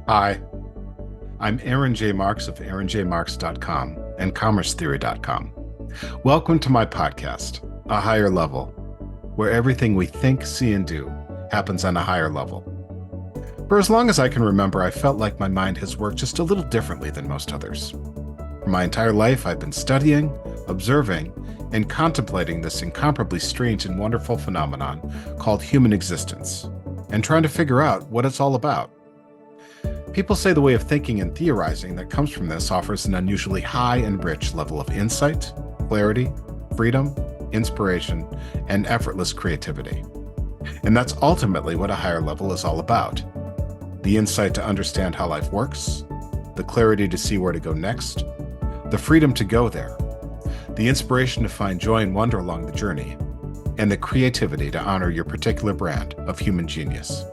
Hi, I'm Aaron J. Marks of aaronjmarks.com and commercetheory.com. Welcome to my podcast, A Higher Level, where everything we think, see, and do happens on a higher level. For as long as I can remember, I felt like my mind has worked just a little differently than most others. For my entire life, I've been studying, observing, and contemplating this incomparably strange and wonderful phenomenon called human existence, and trying to figure out what it's all about. People say the way of thinking and theorizing that comes from this offers an unusually high and rich level of insight, clarity, freedom, inspiration, and effortless creativity. And that's ultimately what a higher level is all about. The insight to understand how life works, the clarity to see where to go next, the freedom to go there, the inspiration to find joy and wonder along the journey, and the creativity to honor your particular brand of human genius.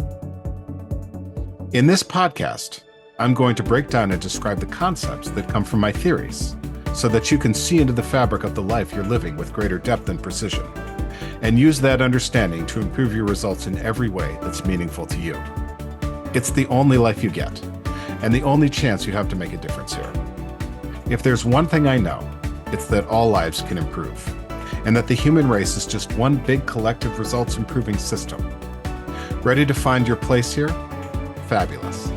In this podcast, I'm going to break down and describe the concepts that come from my theories so that you can see into the fabric of the life you're living with greater depth and precision, and use that understanding to improve your results in every way that's meaningful to you. It's the only life you get, and the only chance you have to make a difference here. If there's one thing I know, it's that all lives can improve, and that the human race is just one big collective results improving system. Ready to find your place here? Fabulous.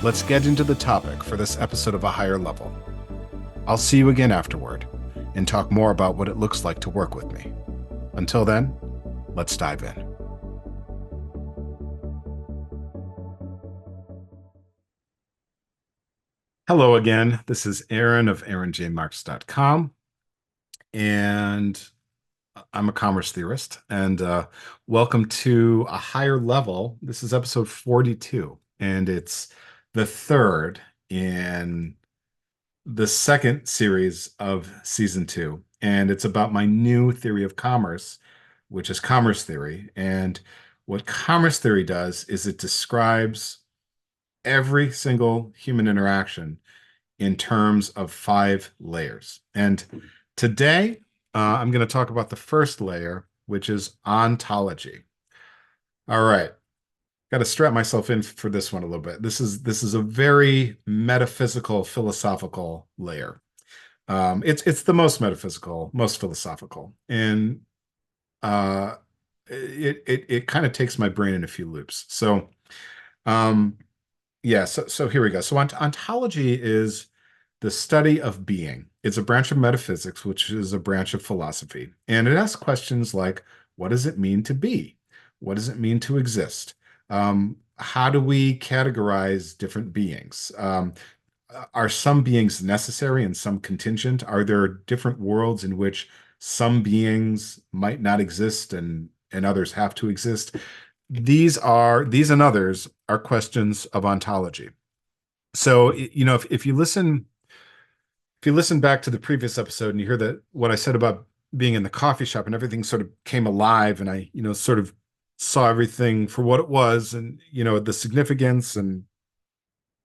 Let's get into the topic for this episode of A Higher Level. I'll see you again afterward and talk more about what it looks like to work with me. Until then, let's dive in. Hello again. This is Aaron of aaronjmarks.com, and I'm a commerce theorist. And welcome to A Higher Level. This is episode 42, and it's the third in the second series of season 2. And it's about my new theory of commerce, which is commerce theory. And what commerce theory does is it describes every single human interaction in terms of 5 layers. And today, I'm going to talk about the first layer, which is ontology. All right. Got to strap myself in for this one a little bit. This is a very metaphysical, philosophical layer. It's the most metaphysical, most philosophical, and it kind of takes my brain in a few loops. So, yeah. So here we go. So ontology is the study of being. It's a branch of metaphysics, which is a branch of philosophy, and it asks questions like, what does it mean to be? What does it mean to exist? How do we categorize different beings? Are some beings necessary and some contingent? Are there different worlds in which some beings might not exist and others have to exist? These and others are questions of ontology. So, if you listen back to the previous episode and you hear that what I said about being in the coffee shop and everything sort of came alive, and I, sort of saw everything for what it was, and the significance, and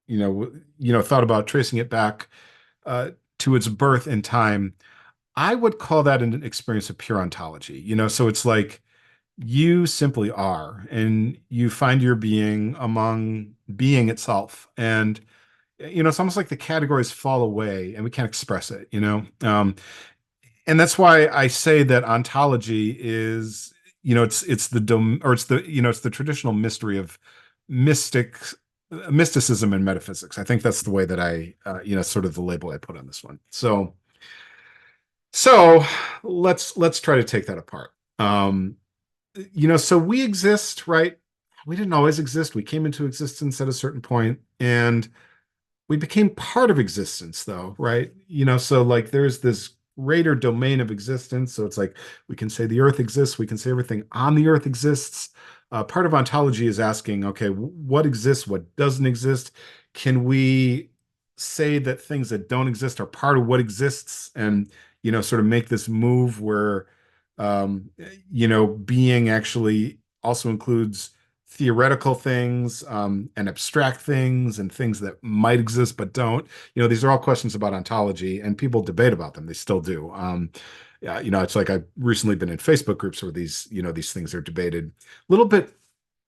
thought about tracing it back to its birth in time. I would call that an experience of pure ontology. So it's like you simply are, and you find your being among being itself, and it's almost like the categories fall away and we can't express it. And that's why I say that ontology is, it's the dom or it's the it's the traditional mystery of mysticism and metaphysics. I think that's the way that I sort of the label I put on this one. So let's try to take that apart. So we exist, right? We didn't always exist. We came into existence at a certain point, and we became part of existence, though, right? So like there's this greater domain of existence. So it's like we can say the earth exists, we can say everything on the earth exists. Part of ontology is asking, okay, what exists, what doesn't exist? Can we say that things that don't exist are part of what exists, and sort of make this move where being actually also includes theoretical things, and abstract things, and things that might exist but don't. These are all questions about ontology, and people debate about them. They still do. Yeah, it's like I've recently been in Facebook groups where these things are debated. A little bit,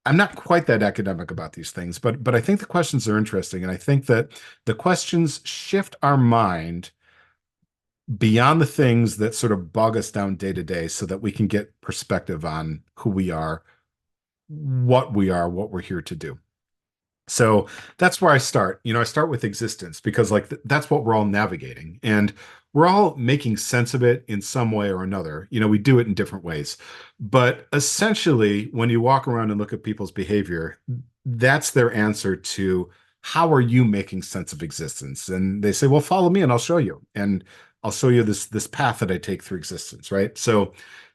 I'm not quite that academic about these things, but I think the questions are interesting, and I think that the questions shift our mind beyond the things that sort of bog us down day to day so that we can get perspective on who we are, what we're here to do. So that's where I start. I start with existence because like that's what we're all navigating and we're all making sense of it in some way or another. We do it in different ways. But essentially, when you walk around and look at people's behavior, that's their answer to how are you making sense of existence? And they say, "Well, follow me and I'll show you." And I'll show you this path that I take through existence, right? So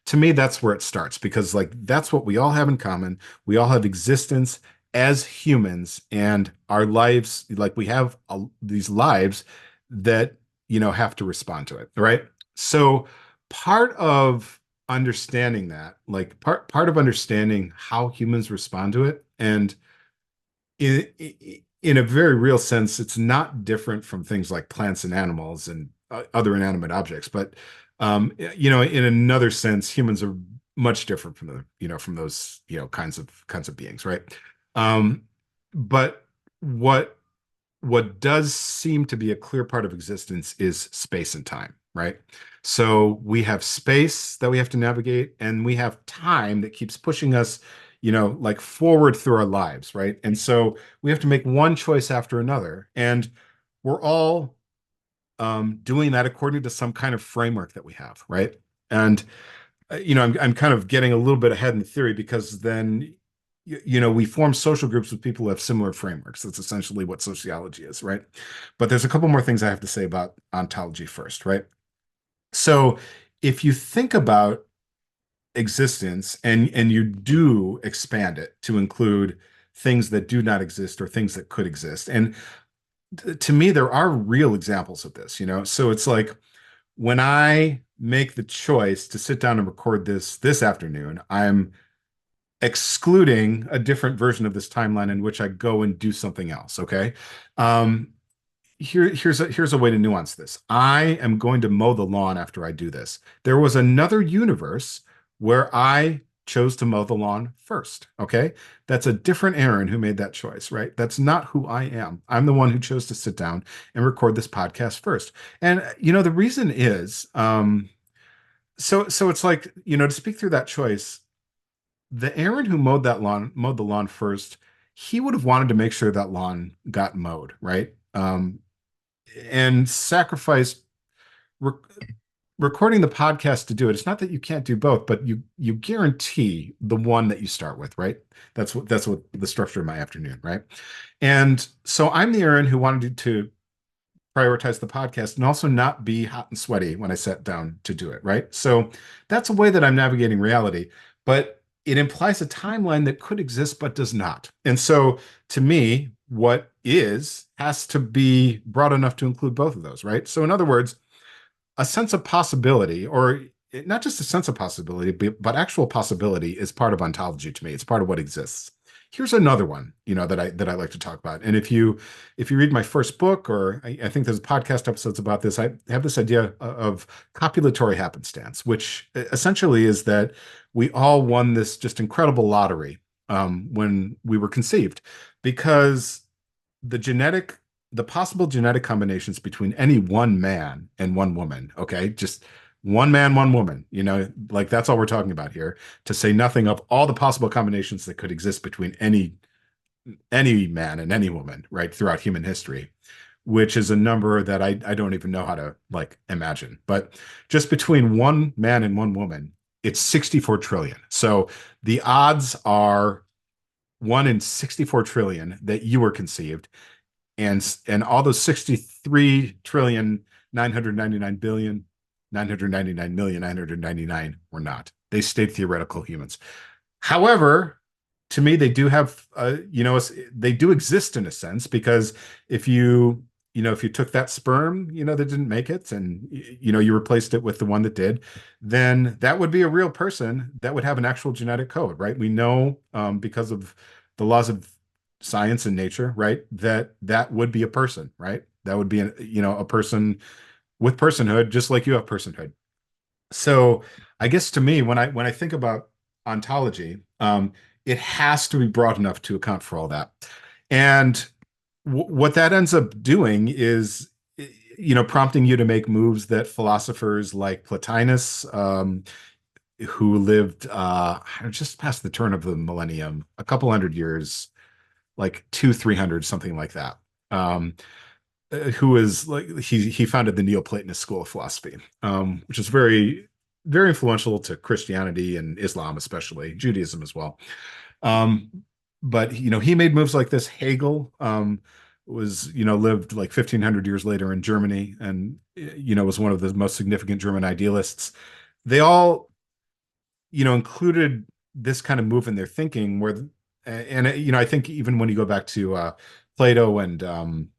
to me, that's where it starts because like that's what we all have in common. We all have existence as humans and our lives, like we have these lives that, have to respond to it, right? So part of understanding that, like part of understanding how humans respond to it, and in, in a very real sense, it's not different from things like plants and animals and other inanimate objects, but in another sense, humans are much different from from those, kinds of beings, right? Um, but what does seem to be a clear part of existence is space and time, right? So we have space that we have to navigate, and we have time that keeps pushing us, like forward through our lives, right? And so we have to make one choice after another, and we're all doing that according to some kind of framework that we have, right? And I'm kind of getting a little bit ahead in the theory because then, we form social groups with people who have similar frameworks. That's essentially what sociology is, right? But there's a couple more things I have to say about ontology first, right? So if you think about existence and you do expand it to include things that do not exist or things that could exist, and to me, there are real examples of this, So it's like when I make the choice to sit down and record this afternoon, I'm excluding a different version of this timeline in which I go and do something else. Okay. Um, here's a way to nuance this. I am going to mow the lawn after I do this. There was another universe where I chose to mow the lawn first. Okay. That's a different Aaron who made that choice, right? That's not who I am. I'm the one who chose to sit down and record this podcast first. And the reason is so it's like, to speak through that choice, the Aaron who mowed the lawn first, he would have wanted to make sure that lawn got mowed, right? And sacrificed rec recording the podcast to do it. It's not that you can't do both, but you guarantee the one that you start with, right? That's what the structure of my afternoon, right? And so I'm the Aaron who wanted to prioritize the podcast and also not be hot and sweaty when I sat down to do it, right? So that's a way that I'm navigating reality, but it implies a timeline that could exist but does not. And so to me, what is has to be broad enough to include both of those, right? So in other words, a sense of possibility, or not just a sense of possibility, but actual possibility is part of ontology to me. It's part of what exists. Here's another one, that I like to talk about. And if you read my first book, or I think there's podcast episodes about this, I have this idea of copulatory happenstance, which essentially is that we all won this just incredible lottery when we were conceived, because the genetic the possible genetic combinations between any one man and one woman, okay? Just one man, one woman, like that's all we're talking about here, to say nothing of all the possible combinations that could exist between any man and any woman, right, throughout human history, which is a number that I don't even know how to like imagine. But just between one man and one woman, it's 64 trillion. So the odds are 1 in 64 trillion that you were conceived, and all those 63 trillion 999 billion 999 million 999 were not. They stayed theoretical humans. However, to me, they do have they do exist in a sense, because if you took that sperm that didn't make it, and you replaced it with the one that did, then that would be a real person that would have an actual genetic code, right? We know, because of the laws of science and nature, right, that would be a person, right? That would be a person with personhood, just like you have personhood. So I guess to me, when I think about ontology, it has to be broad enough to account for all that. And what that ends up doing is, prompting you to make moves that philosophers like Plotinus, who lived just past the turn of the millennium, a couple hundred years, like 300, something like that. Um, who is like he founded the Neoplatonist school of philosophy, which is very very influential to Christianity and Islam, especially Judaism as well. Um, but he made moves like this. Hegel was lived like 1500 years later in Germany, and was one of the most significant German idealists. They all included this kind of move in their thinking where, and I think even when you go back to Plato and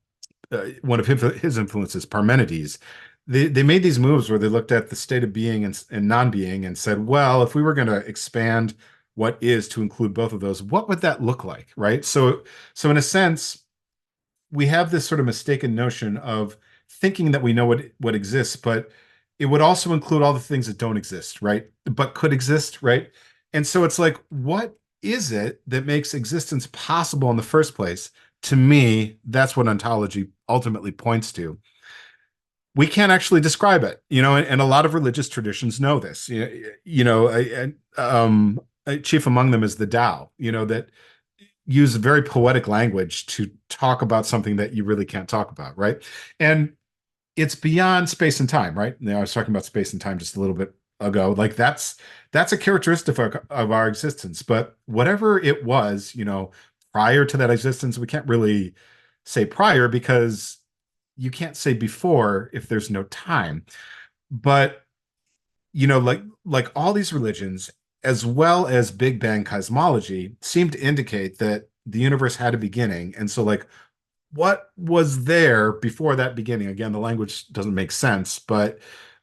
one of his influences, Parmenides, they made these moves where they looked at the state of being and non-being and said, well, if we were going to expand what is to include both of those, what would that look like, right? So in a sense, we have this sort of mistaken notion of thinking that we know what exists, but it would also include all the things that don't exist, right? But could exist, right? And so it's like, what is it that makes existence possible in the first place? To me, that's what ontology ultimately points to. We can't actually describe it, and a lot of religious traditions know this. Chief among them is the Tao, that use very poetic language to talk about something that you really can't talk about, right? And it's beyond space and time, right? I was talking about space and time just a little bit ago. Like that's a characteristic of our existence. But whatever it was, prior to that existence, we can't really say prior because you can't say before if there's no time. But like all these religions, as well as Big Bang cosmology, seem to indicate that the universe had a beginning. And so, like, what was there before that beginning? Again, the language doesn't make sense, but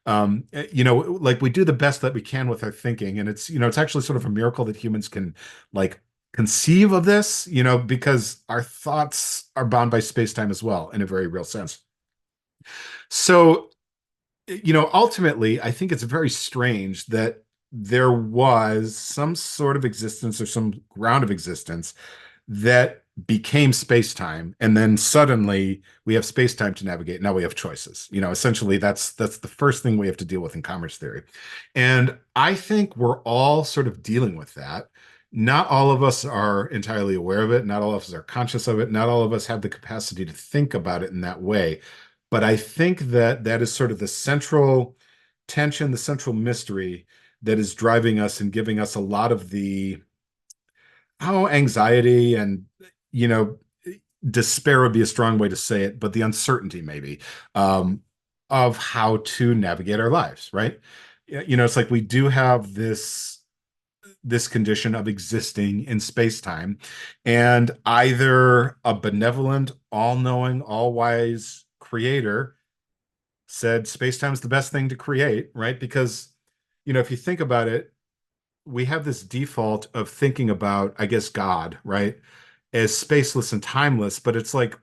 like we do the best that we can with our thinking, and it's actually sort of a miracle that humans can like conceive of this, because our thoughts are bound by space-time as well, in a very real sense. So ultimately, I think it's very strange that there was some sort of existence or some ground of existence that became space-time, and then suddenly we have space-time to navigate. Now we have choices. Essentially that's the first thing we have to deal with in commerce theory. And I think we're all sort of dealing with that. Not all of us are entirely aware of it. Not all of us are conscious of it. Not all of us have the capacity to think about it in that way. But I think that that is sort of the central tension, the central mystery that is driving us and giving us a lot of the anxiety and you know despair would be a strong way to say it, but the uncertainty maybe um, of how to navigate our lives, right? It's like we do have this condition of existing in space-time, and either a benevolent, all-knowing, all-wise creator said space-time is the best thing to create, right? Because if you think about it, we have this default of thinking about, I guess, God, right, as spaceless and timeless, but it's like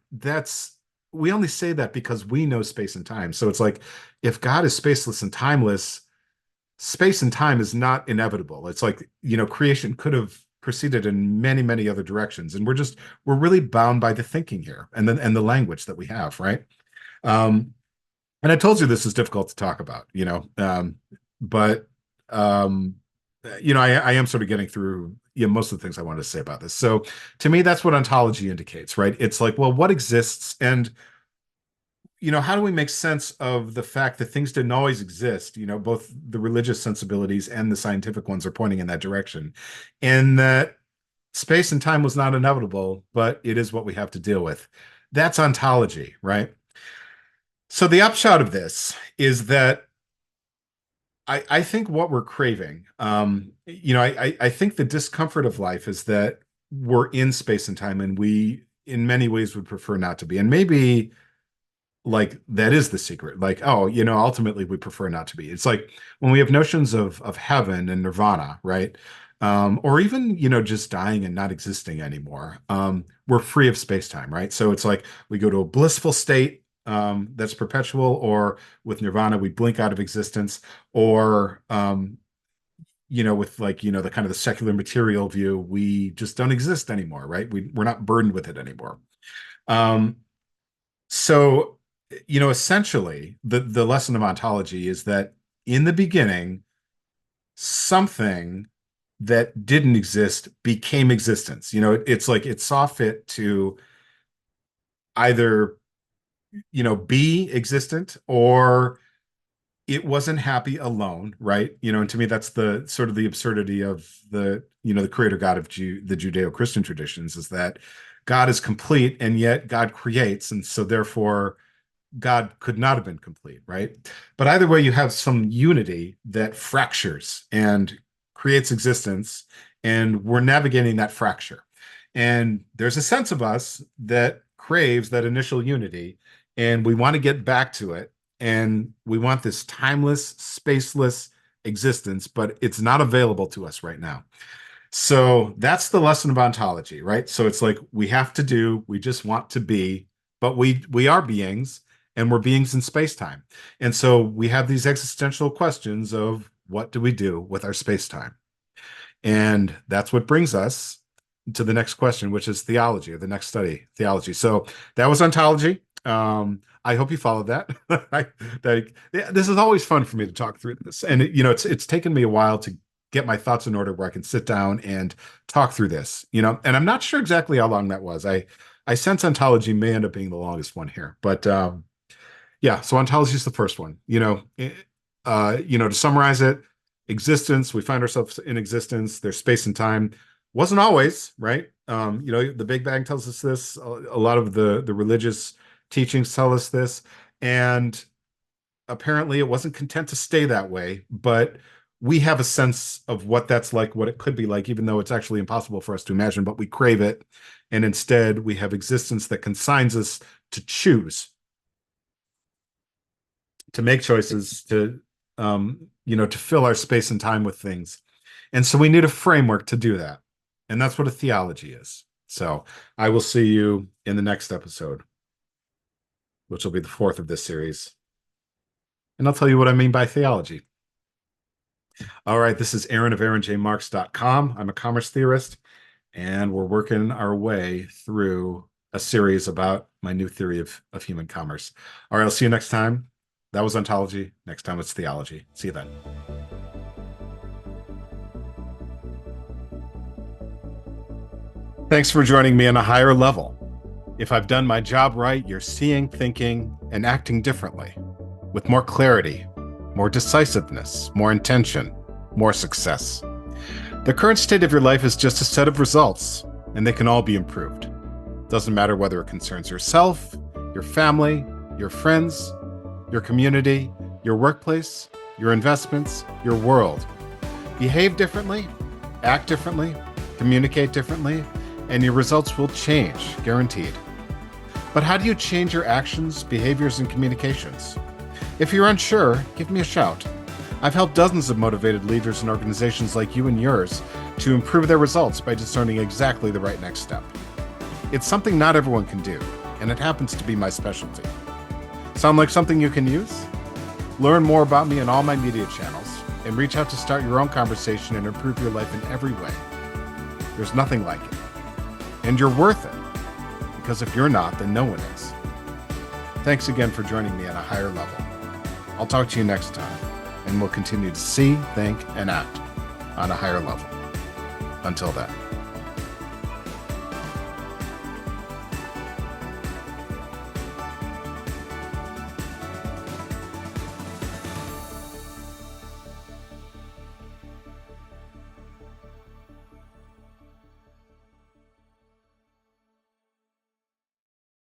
we only say that because we know space and time. So it's like if God is spaceless and timeless, space and time is not inevitable. It's like, creation could have proceeded in many, many other directions. And we're really bound by the thinking here and then and the language that we have, right? Um, and I told you this is difficult to talk about, but um, I am sort of getting through most of the things I wanted to say about this. So to me, that's what ontology indicates, right? It's like, well, what exists, and how do we make sense of the fact that things didn't always exist? Both the religious sensibilities and the scientific ones are pointing in that direction, and that space and time was not inevitable, but it is what we have to deal with. That's ontology, right? So the upshot of this is that I think what we're craving, I think the discomfort of life is that we're in space and time, and we, in many ways, would prefer not to be. And maybe like that is the secret. Like, oh, ultimately we prefer not to be. It's like when we have notions of heaven and nirvana, right? Or even, just dying and not existing anymore. We're free of space-time, right? So it's like we go to a blissful state that's perpetual, or with nirvana, we blink out of existence, or with like, the kind of the secular material view, we just don't exist anymore, right? We're not burdened with it anymore. Um, so, essentially, the lesson of ontology is that in the beginning, something that didn't exist became existence. It's like it saw fit to either, be existent, or it wasn't happy alone, right? And to me, that's the sort of the absurdity of the creator God of the Judeo-Christian traditions, is that God is complete and yet God creates. And so therefore, God could not have been complete, right? But either way, you have some unity that fractures and creates existence, and we're navigating that fracture. And there's a sense of us that craves that initial unity, and we want to get back to it. And we want this timeless, spaceless existence, but it's not available to us right now. So that's the lesson of ontology, right? So it's like we just want to be, but we are beings, and we're beings in space-time. And so we have these existential questions of what do we do with our space-time? And that's what brings us to the next question, which is theology, or the next study, theology. So that was ontology. I hope you followed that. This is always fun for me to talk through this. And it's taken me a while to get my thoughts in order where I can sit down and talk through this, and I'm not sure exactly how long that was. I sense ontology may end up being the longest one here, but yeah, so ontology is the first one. To summarize it, existence, we find ourselves in existence. There's space and time. Wasn't always, right? The Big Bang tells us this. A lot of the religious teachings tell us this. And apparently it wasn't content to stay that way, but we have a sense of what that's like, what it could be like, even though it's actually impossible for us to imagine, but we crave it. And instead we have existence that consigns us to choose, to make choices, to fill our space and time with things. And so we need a framework to do that. And that's what a theology is. So I will see you in the next episode, which will be the fourth of this series. And I'll tell you what I mean by theology. All right, this is Aaron of aaronjmarks.com. I'm a commerce theorist, and we're working our way through a series about my new theory of human commerce. All right, I'll see you next time. That was ontology. Next time it's theology. See you then. Thanks for joining me on a higher level. If I've done my job right, you're seeing, thinking, and acting differently, with more clarity, more decisiveness, more intention, more success. The current state of your life is just a set of results, and they can all be improved. Doesn't matter whether it concerns yourself, your family, your friends, your community, your workplace, your investments, your world. Behave differently, act differently, communicate differently, and your results will change, guaranteed. But how do you change your actions, behaviors, and communications? If you're unsure, give me a shout. I've helped dozens of motivated leaders and organizations like you and yours to improve their results by discerning exactly the right next step. It's something not everyone can do, and it happens to be my specialty. Sound like something you can use? Learn more about me on all my media channels, and reach out to start your own conversation and improve your life in every way. There's nothing like it. And you're worth it, because if you're not, then no one is. Thanks again for joining me on a higher level. I'll talk to you next time, and we'll continue to see, think, and act on a higher level. Until then.